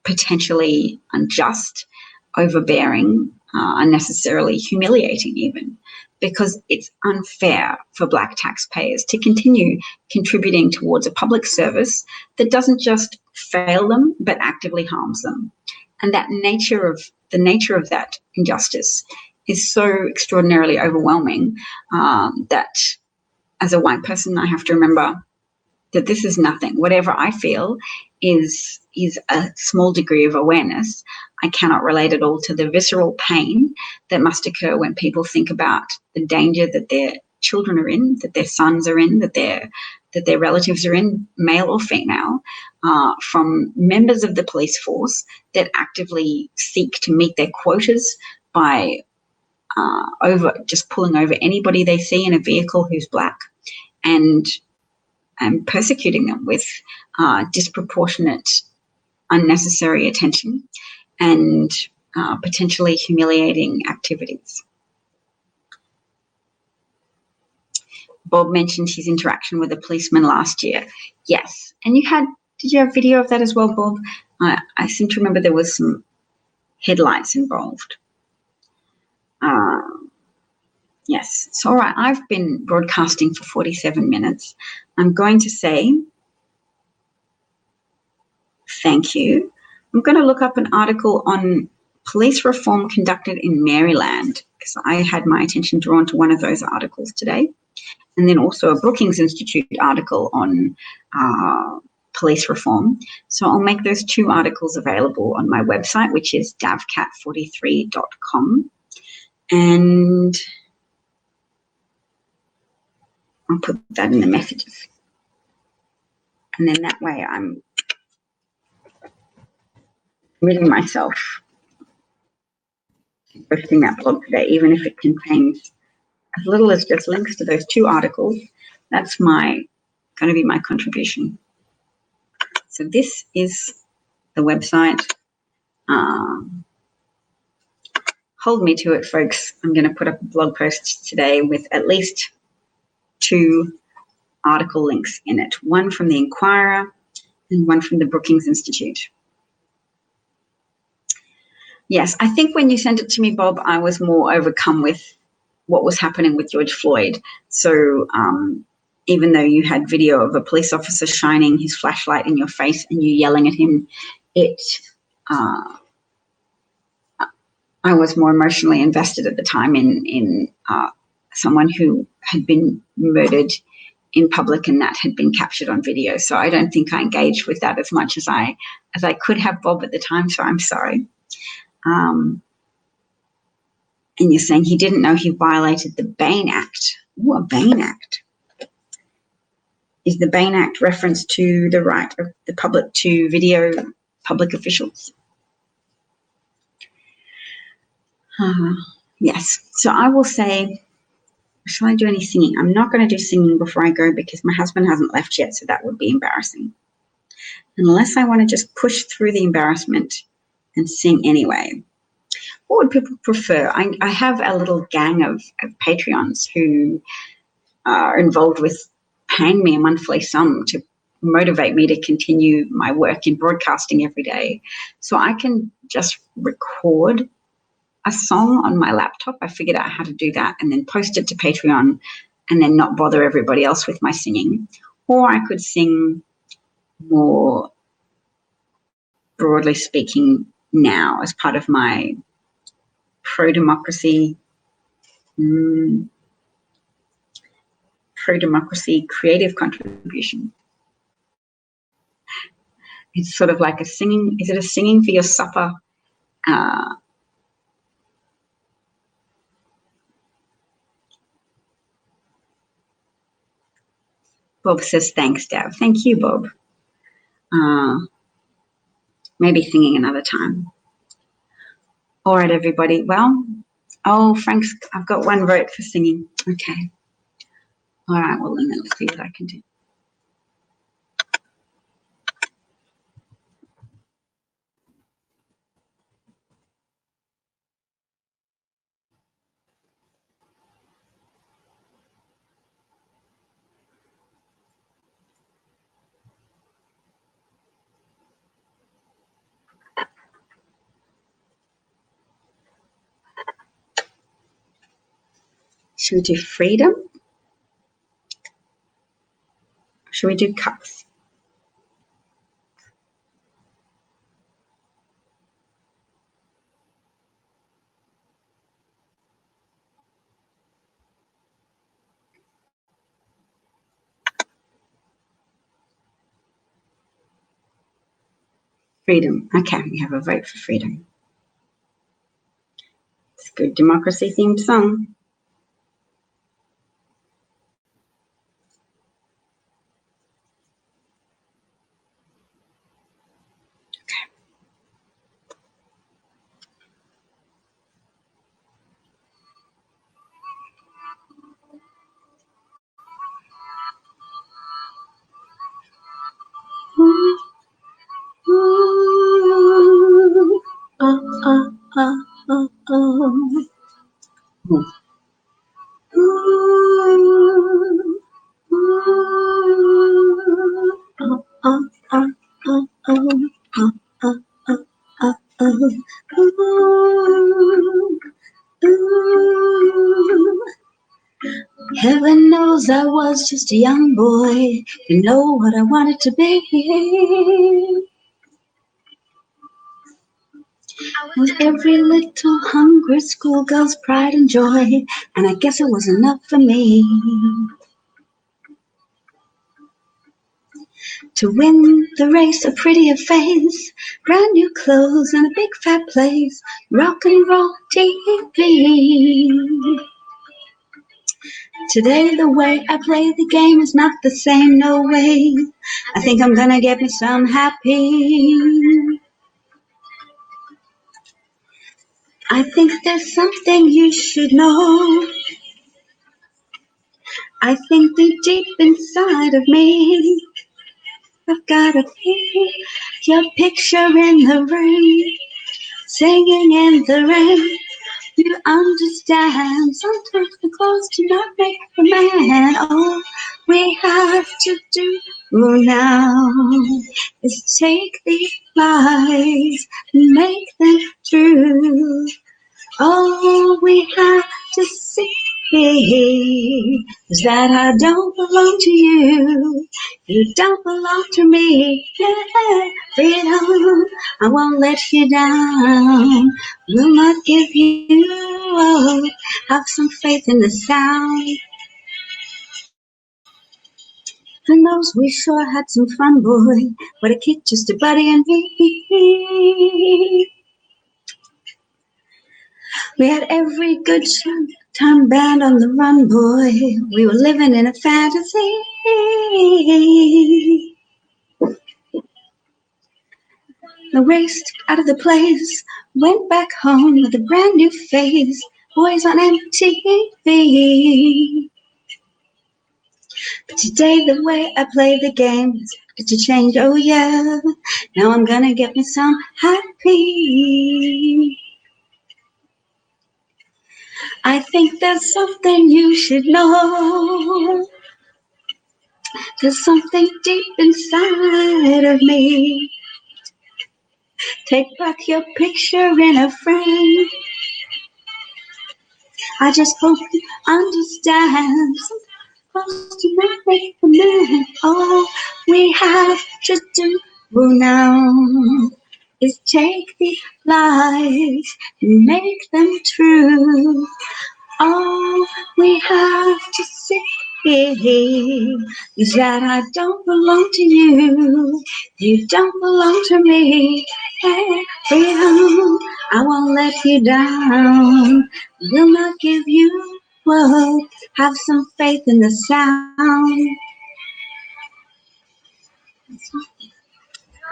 potentially unjust, overbearing, unnecessarily humiliating even, because it's unfair for Black taxpayers to continue contributing towards a public service that doesn't just fail them but actively harms them. And the nature of that injustice is so extraordinarily overwhelming that as a white person I have to remember that this is nothing. Whatever I feel is a small degree of awareness. I cannot relate at all to the visceral pain that must occur when people think about the danger that their children are in, that their sons are in, that their relatives are in, male or female, from members of the police force that actively seek to meet their quotas by just pulling over anybody they see in a vehicle who's Black and persecuting them with disproportionate, unnecessary attention and potentially humiliating activities. Bob mentioned his interaction with a policeman last year. Yes, and did you have video of that as well, Bob? I seem to remember there was some headlights involved. Yes, so all right, I've been broadcasting for 47 minutes. I'm going to say thank you. I'm going to look up an article on police reform conducted in Maryland, because I had my attention drawn to one of those articles today. And then also a Brookings Institute article on police reform. So I'll make those two articles available on my website, which is davcat43.com. And I'll put that in the messages. And then that way I'm committing myself to posting that blog today, even if it contains as little as just links to those two articles. That's going to be my contribution. So this is the website. Hold me to it, folks. I'm going to put up a blog post today with at least two article links in it, one from the Inquirer and one from the Brookings Institute. Yes, I think when you sent it to me, Bob, I was more overcome with what was happening with George Floyd. So even though you had video of a police officer shining his flashlight in your face and you yelling at him, I was more emotionally invested at the time in someone who had been murdered in public, and that had been captured on video. So I don't think I engaged with that as much as I could have, Bob, at the time. So I'm sorry. And you're saying he didn't know he violated the Bain Act. Ooh, a Bain Act. Is the Bain Act reference to the right of the public to video public officials? Yes. So I will say, shall I do any singing? I'm not going to do singing before I go because my husband hasn't left yet, so that would be embarrassing. Unless I want to just push through the embarrassment and sing anyway. What would people prefer? I have a little gang of Patreons who are involved with paying me a monthly sum to motivate me to continue my work in broadcasting every day. So I can just record a song on my laptop. I figured out how to do that and then post it to Patreon and then not bother everybody else with my singing. Or I could sing more broadly speaking, now as part of my pro-democracy creative contribution. It's sort of like a singing. Is it a singing for your supper? Bob says, thanks, Dav. Thank you, Bob. Maybe singing another time. All right, everybody. Well, Frank's, I've got one vote for singing. Okay. All right, well, then let's see what I can do. Should we do freedom? Should we do cups? Freedom. Okay, we have a vote for freedom. It's a good democracy-themed song. Heaven knows I was just a young boy, didn't know what I wanted to be. Was every little hungry schoolgirl's pride and joy, and I guess it was enough for me to win the race. A prettier face, brand new clothes, and a big fat place, rock and roll TV. Today the way I play the game is not the same, no way. I think I'm gonna get me some happy. I think there's something you should know. I think deep inside of me, I've got a your picture in the rain, singing in the rain. You understand, sometimes the clothes do not make the man. All we have to do now is take these lies and make them true. All we have to see is that I don't belong to you. You don't belong to me. Yeah, freedom, I won't let you down. Will not give you up. Have some faith in the sound. Who knows, we sure had some fun, boy. What a kid, just a buddy and me. We had every good time band on the run, boy. We were living in a fantasy. I raced out of the place, went back home with a brand new face. Boys on MTV. But today the way I play the game is got to change, oh yeah. Now I'm gonna get me some happy. I think there's something you should know. There's something deep inside of me. Take back your picture in a frame. I just hope you understand. Supposed to make a man. All we have to do now is take the lies and make them true. All we have to say is that I don't belong to you. You don't belong to me. Hey, freedom, I won't let you down. Will not give you up. Have some faith in the sound.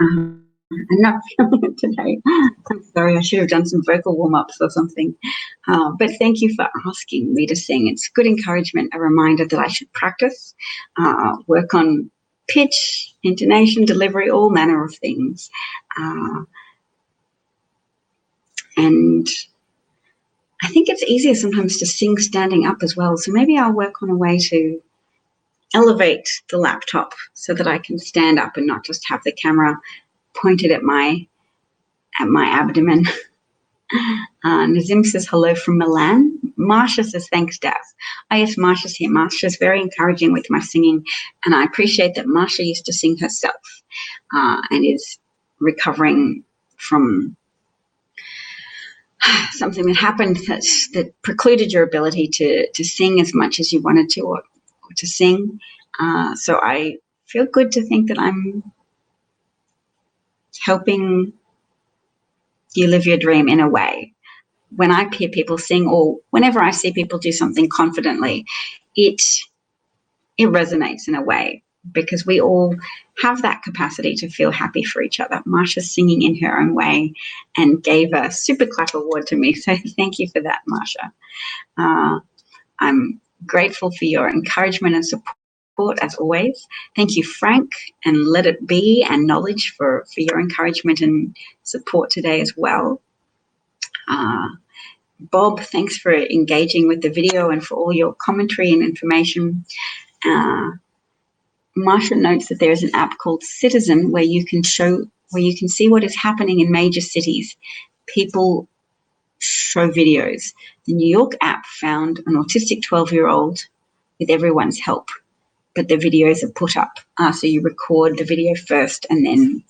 I'm not feeling it today. I'm sorry, I should have done some vocal warm-ups or something. But thank you for asking me to sing. It's good encouragement, a reminder that I should practice, work on pitch, intonation, delivery, all manner of things. And I think it's easier sometimes to sing standing up as well. So maybe I'll work on a way to elevate the laptop so that I can stand up and not just have the camera pointed at my abdomen. Nazim says hello from Milan. Marsha says thanks, Daz. Oh yes, Marsha's here. Marsha's very encouraging with my singing, and I appreciate that Marsha used to sing herself and is recovering from something that happened that precluded your ability to sing as much as you wanted to or to sing. So I feel good to think that I'm helping you live your dream in a way. When I hear people sing or whenever I see people do something confidently, it resonates in a way because we all have that capacity to feel happy for each other. Marsha's singing in her own way and gave a super clap award to me. So thank you for that, Marsha. I'm grateful for your encouragement and support as always. Thank you, Frank, and Let It Be and Knowledge for your encouragement and support today as well. Bob, thanks for engaging with the video and for all your commentary and information. Marsha notes that there is an app called Citizen where you can see what is happening in major cities. People show videos. The New York app found an autistic 12-year-old with everyone's help, but the videos are put up. So you record the video first and then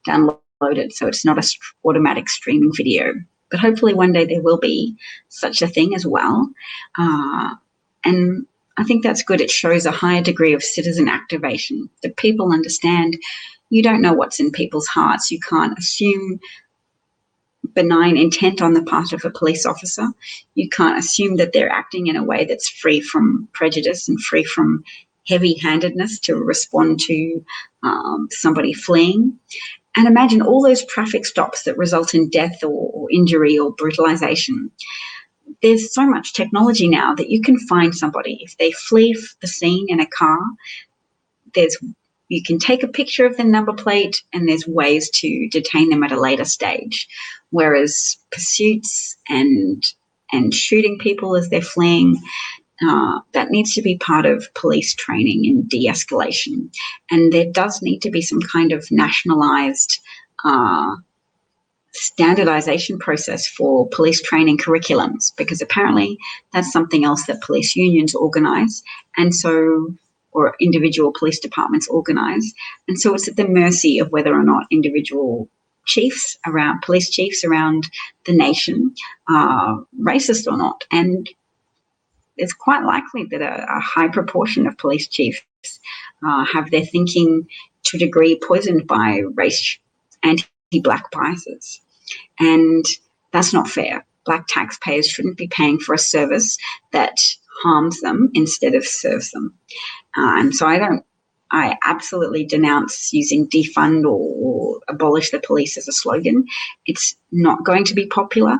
download it. So it's not an automatic streaming video. But hopefully one day there will be such a thing as well. And I think that's good. It shows a higher degree of citizen activation, that people understand you don't know what's in people's hearts. You can't assume benign intent on the part of a police officer. You can't assume that they're acting in a way that's free from prejudice and free from heavy-handedness to respond to somebody fleeing. And imagine all those traffic stops that result in death or injury or brutalization. There's so much technology now that you can find somebody. If they flee the scene in a car, you can take a picture of the number plate and there's ways to detain them at a later stage. Whereas pursuits and shooting people as they're fleeing, that needs to be part of police training and de-escalation. And there does need to be some kind of nationalized standardization process for police training curriculums, because apparently that's something else that police unions organize, and so, or individual police departments organize. And so it's at the mercy of whether or not individual police chiefs around the nation are racist or not. And it's quite likely that a high proportion of police chiefs have their thinking to a degree poisoned by race anti-black biases. And that's not fair. Black taxpayers shouldn't be paying for a service that harms them instead of serves them. And so I absolutely denounce using defund or abolish the police as a slogan. It's not going to be popular.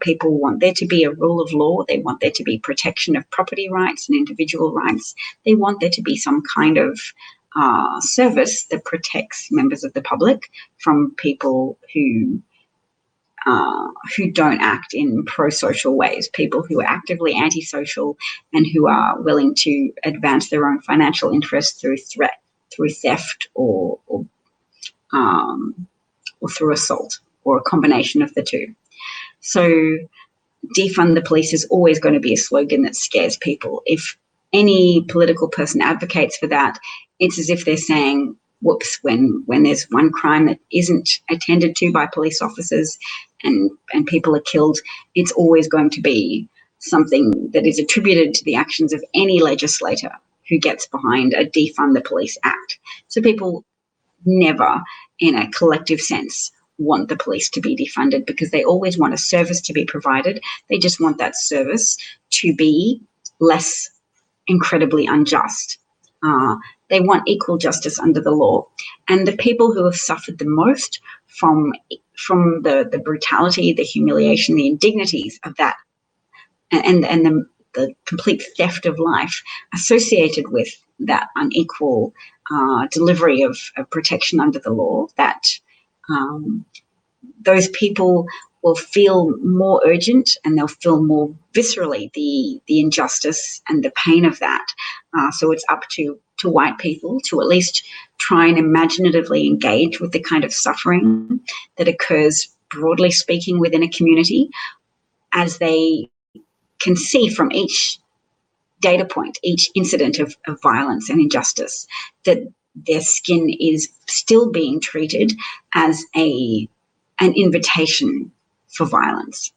People want there to be a rule of law. They want there to be protection of property rights and individual rights. They want there to be some kind of service that protects members of the public from people who don't act in pro-social ways, people who are actively antisocial and who are willing to advance their own financial interests through theft or through assault, or a combination of the two. So defund the police is always going to be a slogan that scares people. If any political person advocates for that, it's as if they're saying whoops, when there's one crime that isn't attended to by police officers and people are killed, it's always going to be something that is attributed to the actions of any legislator who gets behind a Defund the Police Act. So people never, in a collective sense, want the police to be defunded because they always want a service to be provided. They just want that service to be less incredibly unjust. They want equal justice under the law. And the people who have suffered the most from the brutality, the humiliation, the indignities of that, and the complete theft of life associated with that unequal delivery of protection under the law, that those people will feel more urgent and they'll feel more viscerally the injustice and the pain of that. So it's up to white people to at least try and imaginatively engage with the kind of suffering that occurs, broadly speaking, within a community, as they can see from each data point, each incident of violence and injustice, that their skin is still being treated as an invitation for violence,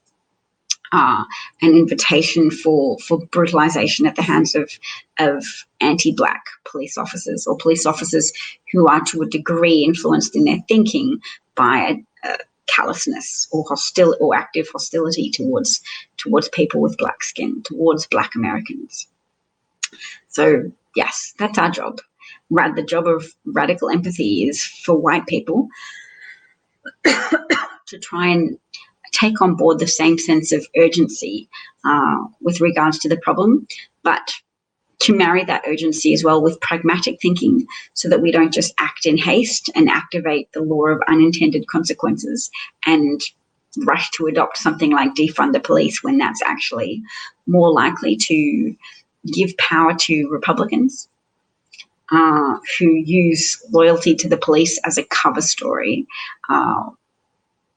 an invitation for brutalization at the hands of anti-Black police officers, or police officers who are to a degree influenced in their thinking by callousness or active hostility towards people with Black skin, towards Black Americans. So yes, that's our job. The job of radical empathy is for white people to try and take on board the same sense of urgency with regards to the problem, but to marry that urgency as well with pragmatic thinking, so that we don't just act in haste and activate the law of unintended consequences and rush to adopt something like defund the police, when that's actually more likely to give power to Republicans who use loyalty to the police as a cover story,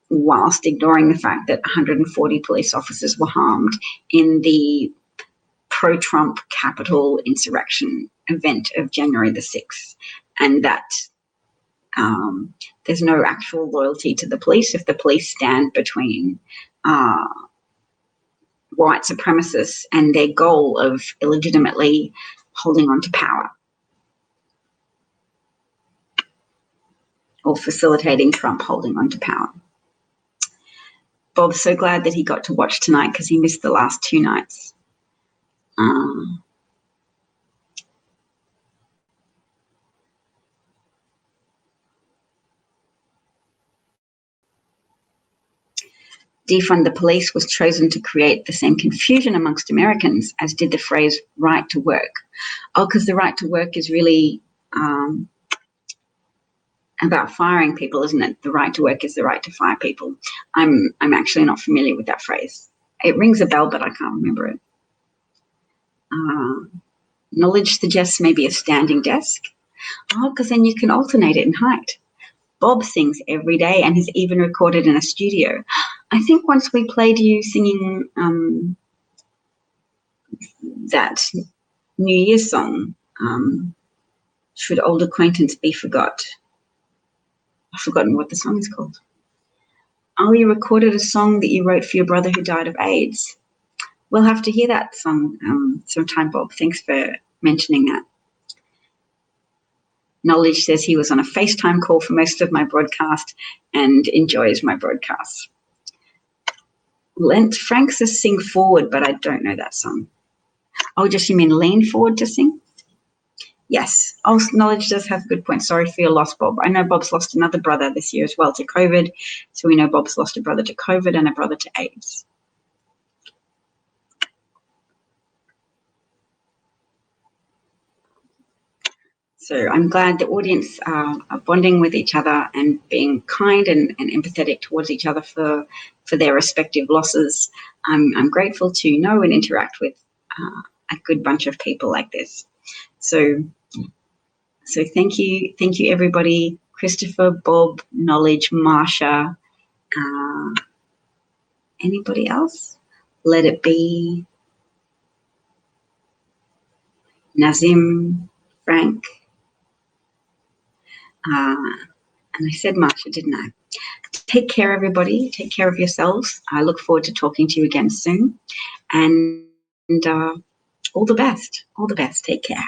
whilst ignoring the fact that 140 police officers were harmed in the pro-Trump Capitol insurrection event of January the 6th, and that there's no actual loyalty to the police if the police stand between white supremacists and their goal of illegitimately holding on to power or facilitating Trump holding on to power. Bob's so glad that he got to watch tonight because he missed the last two nights. Defund the police was chosen to create the same confusion amongst Americans as did the phrase right to work. Oh, because the right to work is really about firing people, isn't it? The right to work is the right to fire people. I'm actually not familiar with that phrase. It rings a bell, but I can't remember it. Knowledge suggests maybe a standing desk. Oh, because then you can alternate it in height. Bob sings every day and has even recorded in a studio. I think once we played you singing that New Year's song, Should Old Acquaintance Be Forgot? I've forgotten what the song is called. Oh, you recorded a song that you wrote for your brother who died of AIDS. We'll have to hear that song sometime, Bob. Thanks for mentioning that. Knowledge says he was on a FaceTime call for most of my broadcast and enjoys my broadcasts. Frank says sing forward, but I don't know that song. Oh, just you mean lean forward to sing? Yes. Oh, Knowledge does have a good point. Sorry for your loss, Bob. I know Bob's lost another brother this year as well to COVID. So we know Bob's lost a brother to COVID and a brother to AIDS. So I'm glad the audience are bonding with each other and being kind and empathetic towards each other for their respective losses. I'm grateful to know and interact with a good bunch of people like this. So thank you everybody. Christopher, Bob, Knowledge, Marsha, anybody else? Let It Be, Nazim, Frank. And I said Marsha, didn't I? Take care, everybody. Take care of yourselves. I look forward to talking to you again soon. And all the best. All the best. Take care.